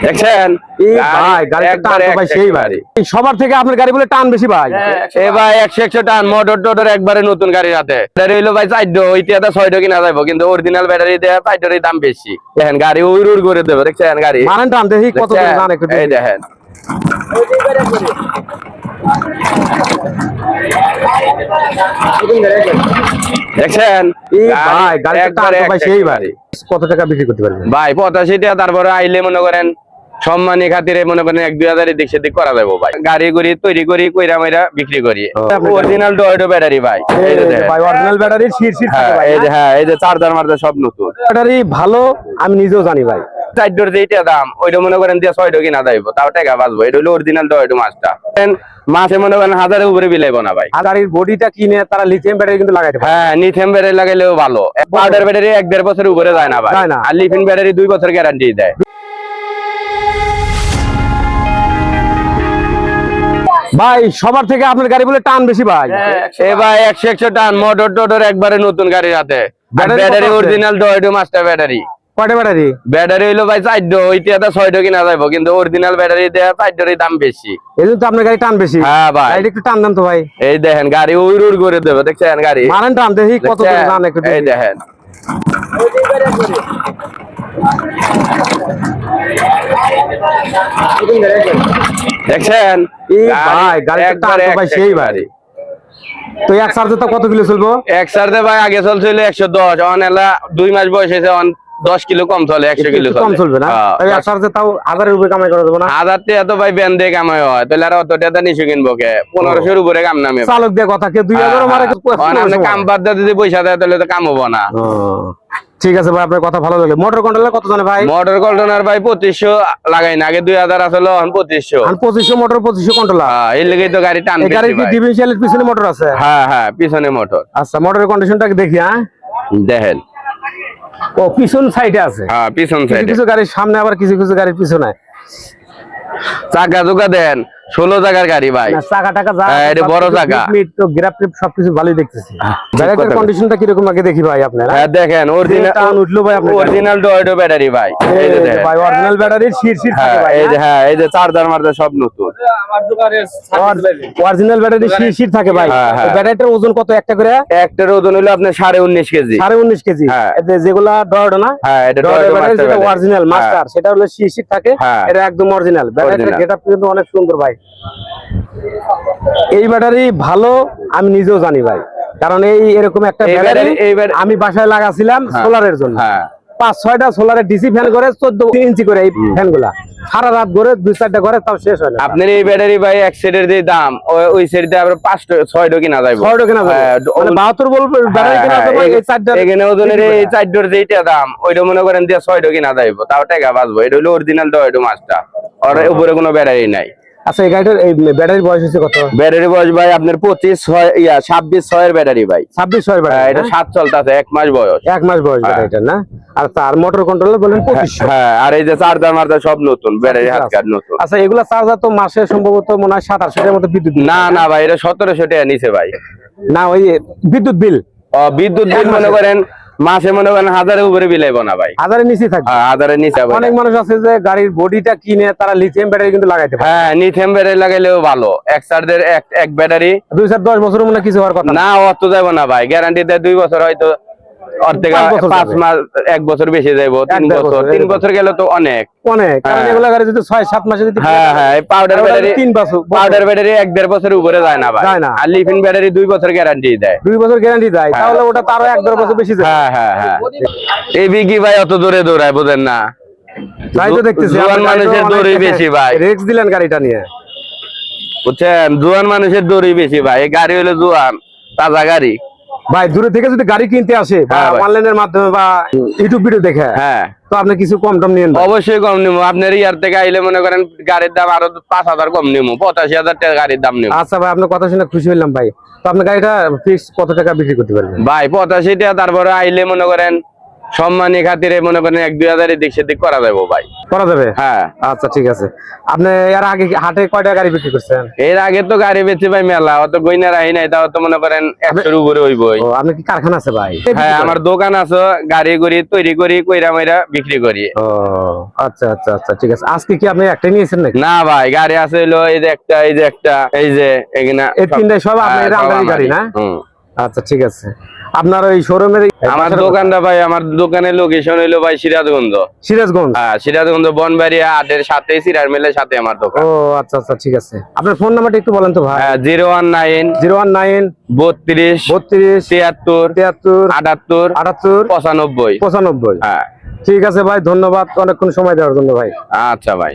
দেখছেন সবার থেকে আপনার গাড়ি বলে টান বেশি ভাই। এ ভাই 100 টান মোটর টোটর একবারে নতুন গাড়ির হাতে হইলো ভাই 4 ওইটা 6 কিনা যাবো, কিন্তু অরিজিনাল ব্যাটারি দেওয়া 4 দাম বেশি। দেখেন গাড়ি উড় করে দেবে, দেখছেন গাড়ি মানেন টান দেখি কত এই দেখেন দেখছেন ভাই কত টাকা বিক্রি করতে পারবেন ভাই 85 টাকা। তারপরে আইলে মনে করেন সম্মানী খাতিরে মনে করেন 1-2 দিক সেদিক করা যাবো ভাই। গাড়ি গুড়ি তৈরি করি কইরা মাইরা বিক্রি করি। অরিজিনাল ডয়েটো ব্যাটারি ভাই, এই যে ভাই অরিজিনাল ব্যাটারি থাকে ভাই। এই যে হ্যাঁ, এই যে চার্জার মার্জার সব নতুন ব্যাটারি ভালো, আমি নিজেও জানি ভাই। 4 যেটা দাম ওইটা মনে করেন দিয়ে 6 কিনা যাইবো, তাও টাকা বাঁচবো। এটা হলো অরিজিনাল ডয়েটো মাছটা। মাসে মনে করেন 1000-এর উপরে বিলাইবো না ভাই। গাড়ির বডিটা কিনে তারা লিথিয়াম ব্যাটারি কিন্তু লাগাইতে পারে। হ্যাঁ, লিথিয়াম ব্যাটারি লাগাইলেও ভালো। পাউডার ব্যাটারি 1-1.5 বছরের উপরে যায় না ভাই, আর লিথিয়াম ব্যাটারি 2 বছর গ্যারান্টি দেয়। ভাই সবার থেকে আপনার গাড়ি বলে টান বেশি ভাই। এ ভাই 100 টান মোটর টোটর একবারে নতুন গাড়ির হাতে। ব্যাটারি অরিজিনাল ডয়েটো মাস্টার ব্যাটারি। কয়টা ব্যাটারি? ব্যাটারি হইলো ভাই 4 ওইটা 6 কিনা যাইবো, কিন্তু অরিজিনাল ব্যাটারি দেওয়া 4 দাম বেশি। এজন্য তো আপনার গাড়ি টান বেশি। হ্যাঁ ভাই, গাড়ি একটু টান দেন তো ভাই। এই দেখেন গাড়ি উড় করে দেবে, দেখছেন গাড়ি মানেন টান দেখি কত টান একটু এই দেখেন দেখছেন ভাই গাড়ি টান তো ভাই সেই ভাই। তো এক চার্জে তো কত কিলো চলবো? এক চার্জে ভাই আগে চলছিল 110, অনেলা 2 মাস বয়স হয়েছে, 10 কিলো কম চলে, 100 কিলো কম চলবে না। এক চার্জে তাও 1000-এর উপরে কামাই করা যাবে না? 1000 টাকা তো ভাই ব্যান দিয়ে কামাই হয়, তাহলে আর অত টাকা নিশু কিনবো কে? 1500-এর উপরে কাম নামে। চালক দিয়ে কথা কে 2000 মারে কাম বাদ দিয়ে যদি পয়সা দেয় তাহলে তো কাম হবো না। ঠিক আছে ভাই, আপনার কথা ভালো লাগলো। মোটর কন্ট্রোলার কত জানে ভাই? মোটর কন্ট্রোলার ভাই 2500 লাগাই না, আগে 2000 আসলে 2500। 2500 মোটর 2500 কন্ট্রোলার। হ্যাঁ, এই লাগেই তো গাড়ি টান বেশি ভাই। গাড়ি কি ডিফারেন্সিয়ালের পিছনে মোটর আছে? হ্যাঁ হ্যাঁ, পিছনে মোটর। আচ্ছা, মোটরের কন্ডিশনটাকে দেখি। হ্যাঁ দেখেন, ও পিছন সাইডে আছে। হ্যাঁ পিছন সাইডে। কিছু গাড়ির সামনে, আবার কিছু কিছু গাড়ির পিছনে। চাকা চোকা দেন 16 জায়গার গাড়ি ভাই। চাকা টাকা যা এটা বড় চাকা, তো গ্রাফ টিপ সবকিছু ভালোই দেখতেছি। গাড়ির কন্ডিশনটা কি রকম আগে দেখি ভাই আপনারা। হ্যাঁ দেখেন, অরিজিনাল উঠলো ভাই, আপনার অরিজিনাল ডয়েটো ব্যাটারি ভাই। এই যে দেখেন ভাই অরিজিনাল ব্যাটারি শির থাকে ভাই। এই যে হ্যাঁ, এই যে চার্জার মার্জার সব নতুন। আমার দোকানের অরিজিনাল ব্যাটারি শির থাকে ভাই। ব্যাটারিটার ওজন কত একটা করে? একটার ওজন হলো আপনার 19.5 কেজি। 19.5 কেজি। এতে যেগুলা ডয়েটো না, হ্যাঁ এটা ডয়েটো মাস্টার, যেটা অরিজিনাল মাস্টার, সেটা হলো শির থাকে। এটা একদম অরিজিনাল। ব্যাটারিটা গেটআপ কিন্তু অনেক সুন্দর ভাই। এই ব্যাটারি ভালো, আমি নিজেও জানি ভাই, কারণ এরকম একটা ব্যাটারি আমি বাসায় লাগাছিলাম সোলারের জন্য। 5-6টা সোলারে ডিসি ফ্যান করে 14 ইঞ্চি করে এই ফ্যান গুলা সারা রাত ঘরে 2-4টা ঘরে, তাও শেষ হয় না। আপনার এই ব্যাটারি ভাই এক সেটের যে দাম, ওই সেটে আবার 5-6 কিনা যায়, 6 কিনা যায়, মানে 72 বলবো ব্যাটারি কিনা যাবে। এই 4টা এখানে ওজনের এই 4 যেটা দাম, ওইটা মনে করেন দিয়ে 6 কিনা যাইবো, তাও টাকা বাঁচবো। এটা হলো অরিজিনাল ডয়েটো মাছটা, আর উপরে কোনো ব্যাটারি নাই। আচ্ছা, এই গাড়িটার এই ব্যাটারির বয়স হচ্ছে কত? ব্যাটারি বয়স ভাই আপনার 26-6 এর ব্যাটারি ভাই। 26-6 এর ব্যাটারি। এটা 7 চলতেছে, 1 মাস বয়স। 1 মাস বয়স ব্যাটারিটা না? আর তার মোটর কন্ট্রোলার বলেন 2500। হ্যাঁ, আর এই যে চার্জার মার্জার সব নতুন, ব্যাটারি হাত কাট নতুন। আচ্ছা, এগুলা চার্জার তো মাসে সম্ভবত মনে হয় 700-800 টাকার মতো বিদ্যুৎ। না না ভাই, এটা 1700 টাকা নিছে ভাই। না, ওই বিদ্যুৎ বিল। বিদ্যুৎ বিল মনে করেন মাসে মনে করেন 1000-এর উপরে বিলাইবো না ভাই। 1000-এর নিচে থাকবে। 1000-এর নিচে। অনেক মানুষ আছে যে গাড়ির বডিটা কিনে তারা লিথিয়াম ব্যাটারি কিন্তু লাগাইতে পারে। হ্যাঁ, লিথিয়াম ব্যাটারি লাগাইলেও ভালো। এক চার্জের এক ব্যাটারি 2-4-10 বছর মনে কিছু হওয়ার কথা না। অত যাব না ভাই, গ্যারান্টি দেয় 2 বছর, হয়তো অর্ধেক 5 মাস, 1 বছর বেশি যাইবো। 3 বছর গেলে তো অনেক অনেক। কারণ এগুলা গাড়ি যদি 6-7 মাসে যদি হ্যাঁ হ্যাঁ, পাউডার ব্যাটারি 3 বছর, পাউডার ব্যাটারি 1-1.5 বছরের উপরে যায় না ভাই। আর লিথিয়াম ব্যাটারি 2 বছর গ্যারান্টি দেয়। 2 বছর গ্যারান্টি দেয়, তাহলে ওটা তারও 1-1.5 বছর বেশি যায়। হ্যাঁ হ্যাঁ হ্যাঁ। এই বিকি ভাই অত দূরে দৌড়ায়, বুঝেন না? তাই তো দেখতেছি জোয়ান মানুষের দৌড়ই বেশি ভাই। রিস্ক দিলেন গাড়িটা নিয়ে, বুঝছেন? জোয়ান মানুষের দৌড়ই বেশি ভাই। এই গাড়ি হলো জোয়ান, তাজা গাড়ি ভাই। দূরে থেকে যদি গাড়ি কিনতে আসে বা অনলাইনের মাধ্যমে বা ইউটিউব ভিডিও দেখে, হ্যাঁ, তো আপনি কিছু কম টম নিয়েন? অবশ্যই কম নিবো। আপনার ইয়ার থেকে আইলে মনে করেন গাড়ির দাম আরো 5000 কম নিবো, 85,000 টাকা গাড়ির দাম নিবো। আচ্ছা ভাই, আপনার কথা শুনে খুশি হলাম ভাই। তো আপনি গাড়িটা ফিক্স কত টাকা বিক্রি করতে পারবেন? ভাই 85 টাকা। তারপরে আইলে মনে করেন সম্মানী খাতিরে মনে করেন 1-2 হাজার এদিক সেদিক করা যাবো ভাই। করা যাবে? হ্যাঁ আচ্ছা ঠিক আছে। আপনি এর আগে হাটে কয়টা গাড়ি বিক্রি করছেন? এর আগে তো গাড়ি বেচে ভাই মেলা, অত গইনা রাহি নাই, তাও তো মনে করেন 100-এর উপরে হইবই। ও আপনি কি কারখানা আছে ভাই? হ্যাঁ আমার দোকান আছে, গাড়ি গড়ি তৈরি করি, কইরা মাইরা বিক্রি করি। ও আচ্ছা আচ্ছা আচ্ছা ঠিক আছে। আজকে কি আপনি একটাই নিয়েছেন নাকি? না ভাই গাড়ি আছে হইলো এই যে একটা, এই যে একটা, এই যে এখানে এই তিনটাই সব আপনার হ্যাঁ, সব আমদানি গাড়ি আমারই। না? হুম। আচ্ছা ঠিক আছে। আপনার ওই শোরুমের আমার দোকানটা ভাই, আমার দোকানের লোকেশন হইলো ভাই সিরাজগঞ্জ। সিরাজগঞ্জ? হ্যাঁ সিরাজগঞ্জ বনবাড়িয়া হাটের সাথে, সিরার মেলের সাথে আমার দোকান। ও আচ্ছা আচ্ছা ঠিক আছে। আপনার ফোন নাম্বারটা একটু বলেন তো ভাই। 019 019 32 32 73 73 78 78 95। 95। হ্যাঁ ঠিক আছে ভাই, ধন্যবাদ অনেকক্ষণ সময় দেওয়ার জন্য ভাই। আচ্ছা ভাই।